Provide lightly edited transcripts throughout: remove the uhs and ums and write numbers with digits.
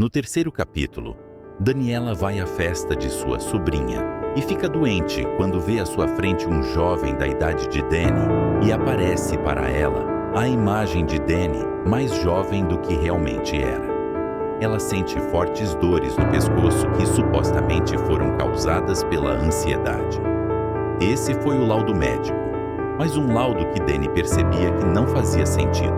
No terceiro capítulo, Daniela vai à festa de sua sobrinha e fica doente quando vê à sua frente um jovem da idade de Danny e aparece para ela a imagem de Danny mais jovem do que realmente era. Ela sente fortes dores no pescoço que supostamente foram causadas pela ansiedade. Esse foi o laudo médico, mas um laudo que Danny percebia que não fazia sentido.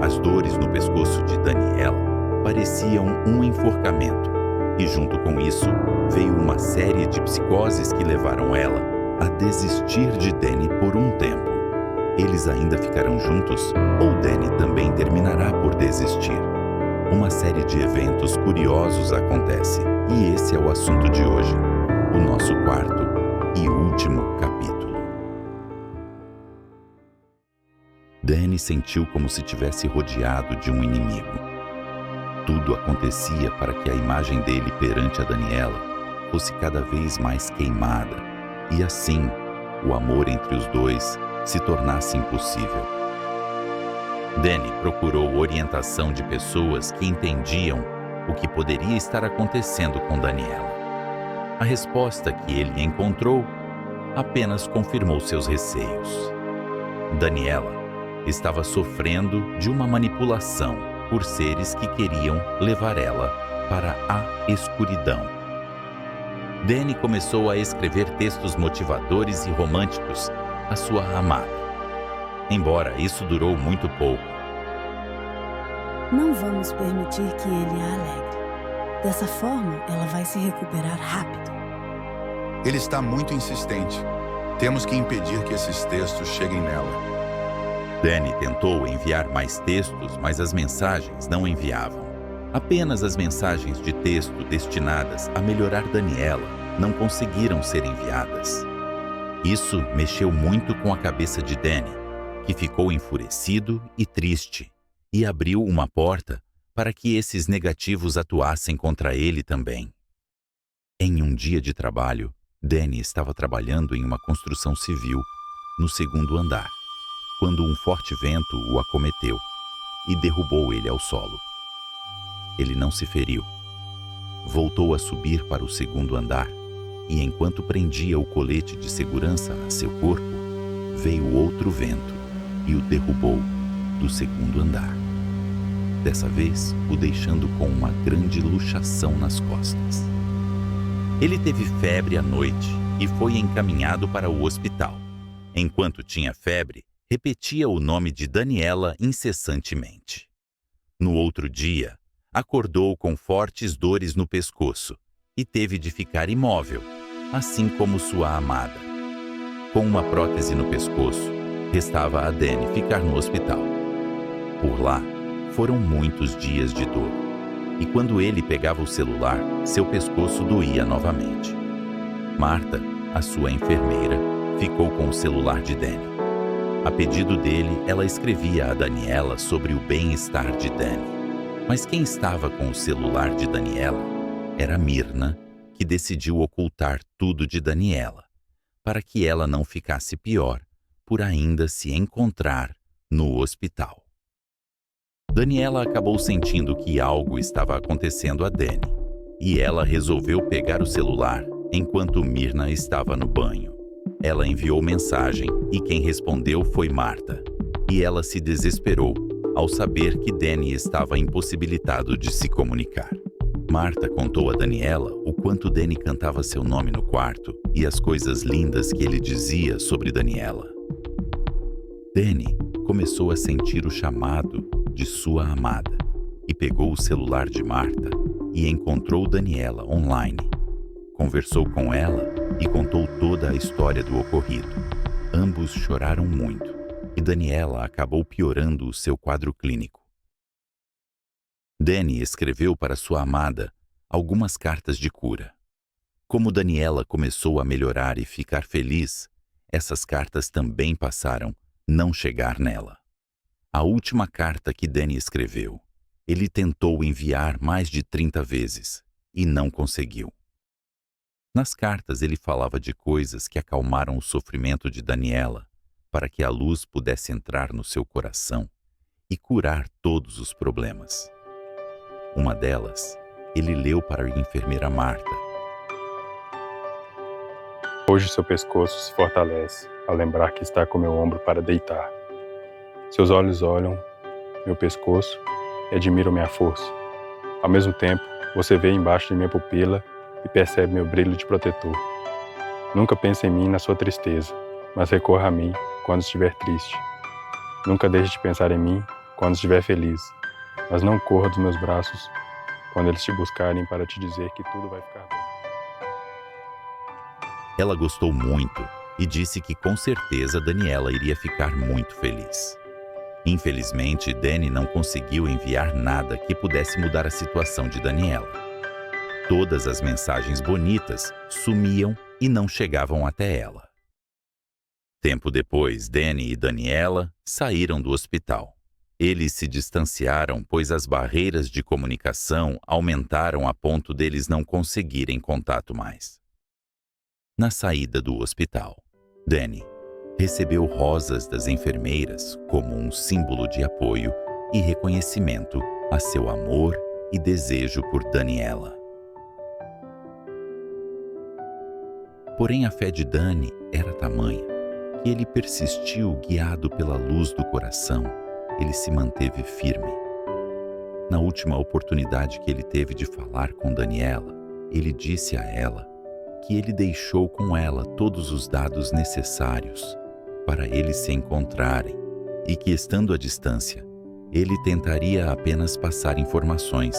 As dores no pescoço de Daniela pareciam um enforcamento, e junto com isso veio uma série de psicoses que levaram ela a desistir de Danny por um tempo. Eles ainda ficarão juntos ou Danny também terminará por desistir? Uma série de eventos curiosos acontece, e esse é o assunto de hoje, o nosso quarto e último capítulo. Danny sentiu como se tivesse rodeado de um inimigo. Tudo acontecia para que a imagem dele perante a Daniela fosse cada vez mais queimada, e assim, o amor entre os dois se tornasse impossível. Danny procurou orientação de pessoas que entendiam o que poderia estar acontecendo com Daniela. A resposta que ele encontrou apenas confirmou seus receios. Daniela estava sofrendo de uma manipulação por seres que queriam levar ela para a escuridão. Danny começou a escrever textos motivadores e românticos à sua amada. Embora isso durou muito pouco. Não vamos permitir que ele a alegre. Dessa forma, ela vai se recuperar rápido. Ele está muito insistente. Temos que impedir que esses textos cheguem nela. Danny tentou enviar mais textos, mas as mensagens não enviavam. Apenas as mensagens de texto destinadas a melhorar Daniela não conseguiram ser enviadas. Isso mexeu muito com a cabeça de Danny, que ficou enfurecido e triste, e abriu uma porta para que esses negativos atuassem contra ele também. Em um dia de trabalho, Danny estava trabalhando em uma construção civil, no segundo andar, quando um forte vento o acometeu e derrubou ele ao solo. Ele não se feriu. Voltou a subir para o segundo andar e, enquanto prendia o colete de segurança a seu corpo, veio outro vento e o derrubou do segundo andar. Dessa vez, o deixando com uma grande luxação nas costas. Ele teve febre à noite e foi encaminhado para o hospital. Enquanto tinha febre, repetia o nome de Daniela incessantemente. No outro dia, acordou com fortes dores no pescoço e teve de ficar imóvel, assim como sua amada. Com uma prótese no pescoço, restava a Danny ficar no hospital. Por lá, foram muitos dias de dor, e quando ele pegava o celular, seu pescoço doía novamente. Marta, a sua enfermeira, ficou com o celular de Danny. A pedido dele, ela escrevia a Daniela sobre o bem-estar de Danny. Mas quem estava com o celular de Daniela era Mirna, que decidiu ocultar tudo de Daniela, para que ela não ficasse pior por ainda se encontrar no hospital. Daniela acabou sentindo que algo estava acontecendo a Danny, e ela resolveu pegar o celular enquanto Mirna estava no banho. Ela enviou mensagem e quem respondeu foi Marta, e ela se desesperou ao saber que Danny estava impossibilitado de se comunicar. Marta contou a Daniela o quanto Danny cantava seu nome no quarto e as coisas lindas que ele dizia sobre Daniela. Danny começou a sentir o chamado de sua amada e pegou o celular de Marta e encontrou Daniela online. Conversou com ela e contou toda a história do ocorrido. Ambos choraram muito e Daniela acabou piorando o seu quadro clínico. Danny escreveu para sua amada algumas cartas de cura. Como Daniela começou a melhorar e ficar feliz, essas cartas também passaram a não chegar nela. A última carta que Danny escreveu, ele tentou enviar mais de 30 vezes e não conseguiu. Nas cartas ele falava de coisas que acalmaram o sofrimento de Daniela para que a luz pudesse entrar no seu coração e curar todos os problemas. Uma delas, ele leu para a enfermeira Marta. Hoje seu pescoço se fortalece ao lembrar que está com meu ombro para deitar. Seus olhos olham meu pescoço e admiram minha força. Ao mesmo tempo, você vê embaixo de minha pupila e percebe meu brilho de protetor. Nunca pense em mim na sua tristeza, mas recorra a mim quando estiver triste. Nunca deixe de pensar em mim quando estiver feliz, mas não corra dos meus braços quando eles te buscarem para te dizer que tudo vai ficar bem. Ela gostou muito e disse que com certeza Daniela iria ficar muito feliz. Infelizmente, Danny não conseguiu enviar nada que pudesse mudar a situação de Daniela. Todas as mensagens bonitas sumiam e não chegavam até ela. Tempo depois, Danny e Daniela saíram do hospital. Eles se distanciaram, pois as barreiras de comunicação aumentaram a ponto deles não conseguirem contato mais. Na saída do hospital, Danny recebeu rosas das enfermeiras como um símbolo de apoio e reconhecimento a seu amor e desejo por Daniela. Porém, a fé de Danny era tamanha que ele persistiu guiado pela luz do coração. Ele se manteve firme. Na última oportunidade que ele teve de falar com Daniela, ele disse a ela que ele deixou com ela todos os dados necessários para eles se encontrarem e que, estando à distância, ele tentaria apenas passar informações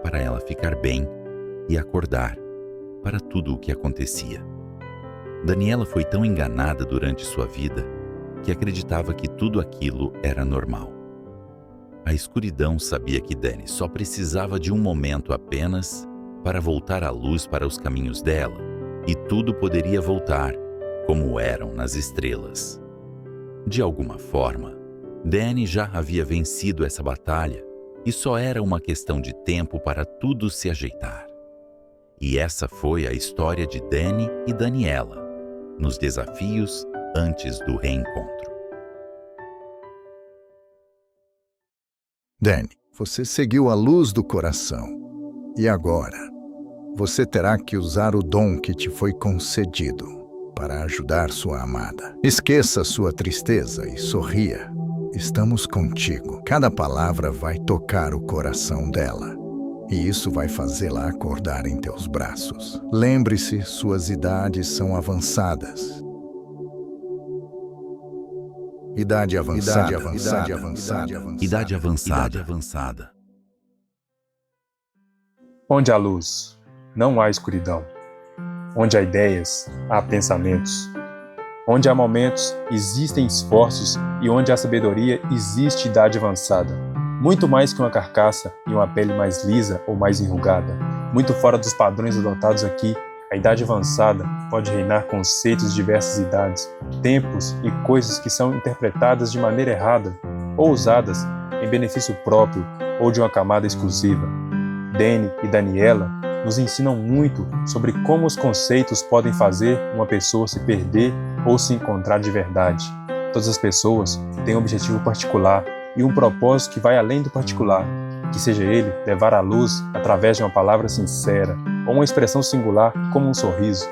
para ela ficar bem e acordar para tudo o que acontecia. Daniela foi tão enganada durante sua vida que acreditava que tudo aquilo era normal. A escuridão sabia que Danny só precisava de um momento apenas para voltar a luz para os caminhos dela, e tudo poderia voltar como eram nas estrelas. De alguma forma, Danny já havia vencido essa batalha e só era uma questão de tempo para tudo se ajeitar. E essa foi a história de Danny e Daniela, nos desafios antes do reencontro. Danny, você seguiu a luz do coração. E agora, você terá que usar o dom que te foi concedido para ajudar sua amada. Esqueça sua tristeza e sorria. Estamos contigo. Cada palavra vai tocar o coração dela. E isso vai fazê-la acordar em teus braços. Lembre-se, suas idades são avançadas. Idade avançada. Idade avançada. Onde há luz, não há escuridão. Onde há ideias, há pensamentos. Onde há momentos, existem esforços, e onde há sabedoria, existe idade avançada. Muito mais que uma carcaça e uma pele mais lisa ou mais enrugada. Muito fora dos padrões adotados aqui, a idade avançada pode reinar conceitos de diversas idades, tempos e coisas que são interpretadas de maneira errada ou usadas em benefício próprio ou de uma camada exclusiva. Danny e Daniela nos ensinam muito sobre como os conceitos podem fazer uma pessoa se perder ou se encontrar de verdade. Todas as pessoas têm um objetivo particular e um propósito que vai além do particular, que seja ele levar à luz através de uma palavra sincera ou uma expressão singular como um sorriso.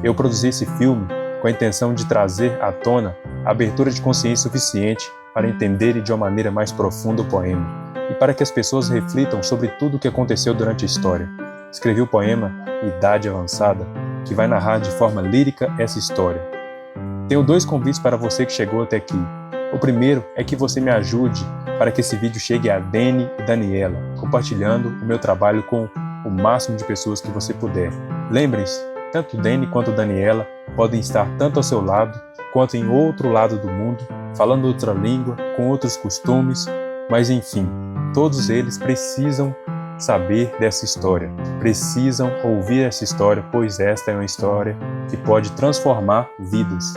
Eu produzi esse filme com a intenção de trazer à tona a abertura de consciência suficiente para entenderem de uma maneira mais profunda o poema e para que as pessoas reflitam sobre tudo o que aconteceu durante a história. Escrevi o poema Idade Avançada, que vai narrar de forma lírica essa história. Tenho 2 convites para você que chegou até aqui. O primeiro é que você me ajude para que esse vídeo chegue a Danny e Daniela, compartilhando o meu trabalho com o máximo de pessoas que você puder. Lembrem-se, tanto Danny quanto Daniela podem estar tanto ao seu lado quanto em outro lado do mundo, falando outra língua, com outros costumes, mas enfim, todos eles precisam saber dessa história, precisam ouvir essa história, pois esta é uma história que pode transformar vidas.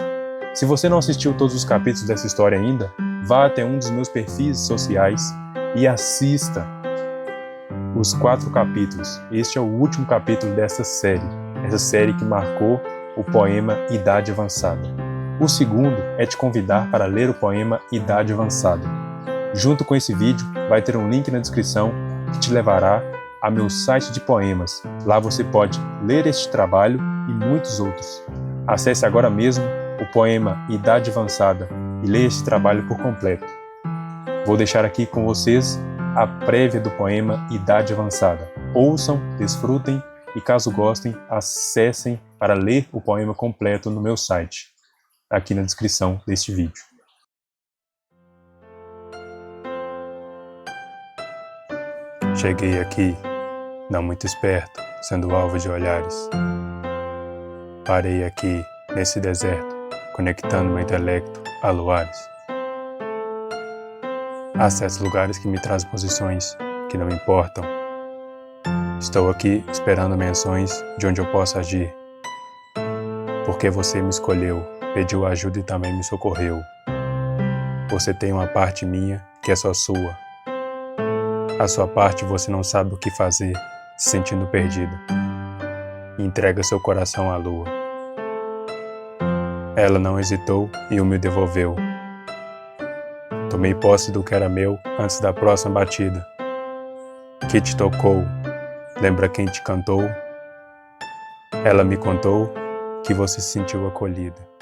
Se você não assistiu todos os capítulos dessa história ainda, vá até um dos meus perfis sociais e assista os 4 capítulos. Este é o último capítulo dessa série, essa série que marcou o poema Idade Avançada. O segundo é te convidar para ler o poema Idade Avançada. Junto com esse vídeo, vai ter um link na descrição que te levará a meu site de poemas. Lá você pode ler este trabalho e muitos outros. Acesse agora mesmo o poema Idade Avançada e leia este trabalho por completo. Vou deixar aqui com vocês a prévia do poema Idade Avançada. Ouçam, desfrutem e, caso gostem, acessem para ler o poema completo no meu site, aqui na descrição deste vídeo. Cheguei aqui, não muito esperto, sendo alvo de olhares. Parei aqui, nesse deserto, conectando meu intelecto a luares. Acesso lugares que me trazem posições que não importam. Estou aqui esperando menções de onde eu posso agir. Porque você me escolheu, pediu ajuda e também me socorreu. Você tem uma parte minha que é só sua. A sua parte você não sabe o que fazer, se sentindo perdida. Entrega seu coração à lua. Ela não hesitou e o me devolveu. Tomei posse do que era meu antes da próxima batida. Que te tocou? Lembra quem te cantou? Ela me contou que você se sentiu acolhida.